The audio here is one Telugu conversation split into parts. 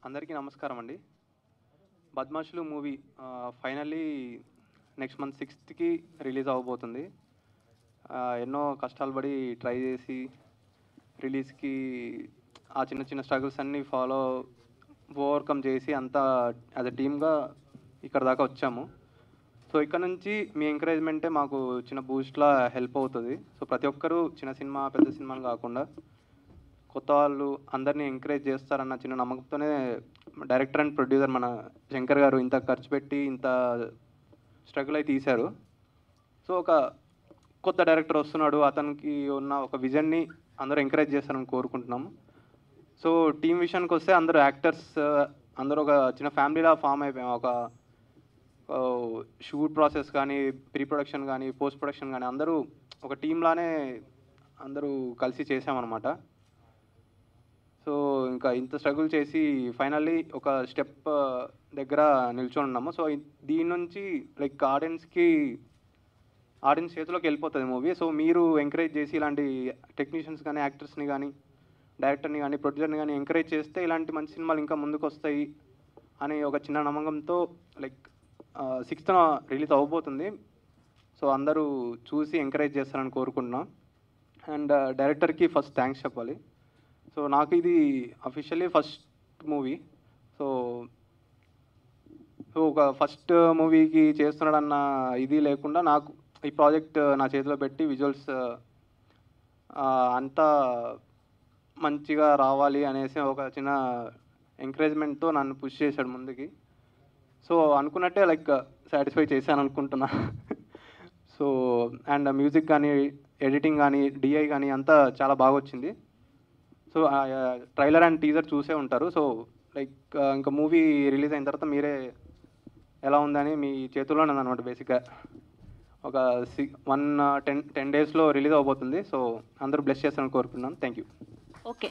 అందరికీ నమస్కారం అండి. 'బద్మాష్లు' మూవీ ఫైనల్లీ నెక్స్ట్ మంత్ 6థ్‌కి రిలీజ్ అవ్వబోతుంది. ఎన్నో కష్టాలు పడి ట్రై చేసి రిలీజ్‌కి ఆ చిన్న చిన్న స్ట్రగుల్స్ అన్నీ ఓవర్‌కమ్ చేసి అంతా యాజ్ ఎ టీమ్‌గా ఇక్కడ దాకా వచ్చాము. సో ఇక్కడ నుంచి మీ ఎంకరేజ్‌మెంటే మాకు చిన్న బూస్ట్‌లా హెల్ప్ అవుతది. సో ప్రతి ఒక్కరు చిన్న సినిమా, పెద్ద సినిమాని కాకుండా కొత్త వాళ్ళు అందరినీ ఎంకరేజ్ చేస్తారన్న చిన్న నమ్మకంతోనే డైరెక్టర్ అండ్ ప్రొడ్యూసర్ మన శంకర్ గారు ఇంత ఖర్చు పెట్టి ఇంత స్ట్రగుల్ అయి తీశారు. సో ఒక కొత్త డైరెక్టర్ వస్తున్నాడు, అతనికి ఉన్న ఒక విజన్ని అందరూ ఎంకరేజ్ చేస్తారని కోరుకుంటున్నాము. సో టీం విషయానికి వస్తే అందరూ యాక్టర్స్ అందరూ ఒక చిన్న ఫ్యామిలీలా ఫామ్ అయిపోయాం. ఒక షూట్ ప్రాసెస్ కానీ, ప్రీ ప్రొడక్షన్ కానీ, పోస్ట్ ప్రొడక్షన్ కానీ అందరూ ఒక టీంలానే అందరూ కలిసి చేసామన్నమాట. సో ఇంకా ఇంత స్ట్రగుల్ చేసి ఫైనల్లీ ఒక స్టెప్ దగ్గర నిల్చొని ఉన్నాము. సో దీని నుంచి లైక్ ఆడియన్స్ చేతిలోకి వెళ్ళిపోతుంది మూవీ. సో మీరు ఎంకరేజ్ చేసి ఇలాంటి టెక్నీషియన్స్ కానీ, యాక్టర్స్ని కానీ, డైరెక్టర్ని కానీ, ప్రొడ్యూసర్ని కానీ ఎంకరేజ్ చేస్తే ఇలాంటి మంచి సినిమాలు ఇంకా ముందుకు వస్తాయి అని ఒక చిన్న నమ్మకంతో లైక్ 6థ్‌న రిలీజ్ అవ్వబోతుంది. సో అందరూ చూసి ఎంకరేజ్ చేస్తారని కోరుకుంటున్నాం. అండ్ డైరెక్టర్కి ఫస్ట్ థ్యాంక్స్ చెప్పాలి. సో నాకు ఇది అఫీషియల్లీ ఫస్ట్ మూవీ. సో ఒక ఫస్ట్ మూవీకి చేస్తున్నాడన్న ఇది లేకుండా నాకు ఈ ప్రాజెక్ట్ నా చేతిలో పెట్టి విజువల్స్ అంతా మంచిగా రావాలి అనేసి ఒక చిన్న ఎంకరేజ్మెంట్తో నన్ను పుష్ చేశాడు ముందుకి. సో అనుకున్నట్టే లైక్ సాటిస్ఫై చేశాను అనుకుంటున్నా. సో అండ్ మ్యూజిక్ కానీ, ఎడిటింగ్ కానీ, డిఐ కానీ అంతా చాలా బాగా వచ్చింది. సో ట్రైలర్ అండ్ టీజర్ చూసే ఉంటారు. సో లైక్ ఇంకా మూవీ రిలీజ్ అయిన తర్వాత మీరే ఎలా ఉందని మీ చేతుల్లోనే ఉందన్నమాట. బేసిక్గా ఒక 10 డేస్లో రిలీజ్ అవబోతుంది. సో అందరూ బ్లెస్ చేస్తారని కోరుకుంటున్నాను. Thank you. ఓకే,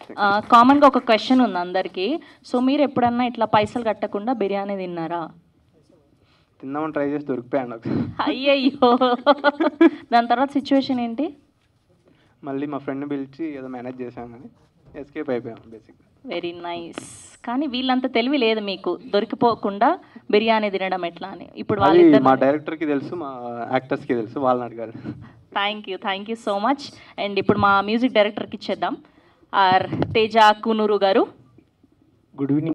కామన్గా ఒక క్వశ్చన్ ఉంది అందరికీ. సో మీరు ఎప్పుడన్నా ఇట్లా పైసలు కట్టకుండా బిర్యానీ తిన్నారా? తిందామని ట్రై చేసి దొరికిపోయాను. అయ్యయ్యో, దాని తర్వాత సిచ్యువేషన్ ఏంటి? మళ్ళీ మా ఫ్రెండ్ని పిలిచి ఏదో మేనేజ్ చేశాను కానీ ఎస్కేప్ అయిపోయాం బేసిక్గా. Very nice. కానీ వీళ్ళంత తెలివి లేదు మీకు, దొరికిపోకుండా బిర్యానీ తినడం ఎట్లా అని. ఇప్పుడు మా డైరెక్టర్కి తెలుసు, మా యాక్టర్స్కి తెలుసు, వాళ్ళని అడగాలి. Thank you so much. And ఇప్పుడు మా మ్యూజిక్ డైరెక్టర్కి ఇచ్చేద్దాం. ఆర్ తేజ కూనూరు గారు. Good evening.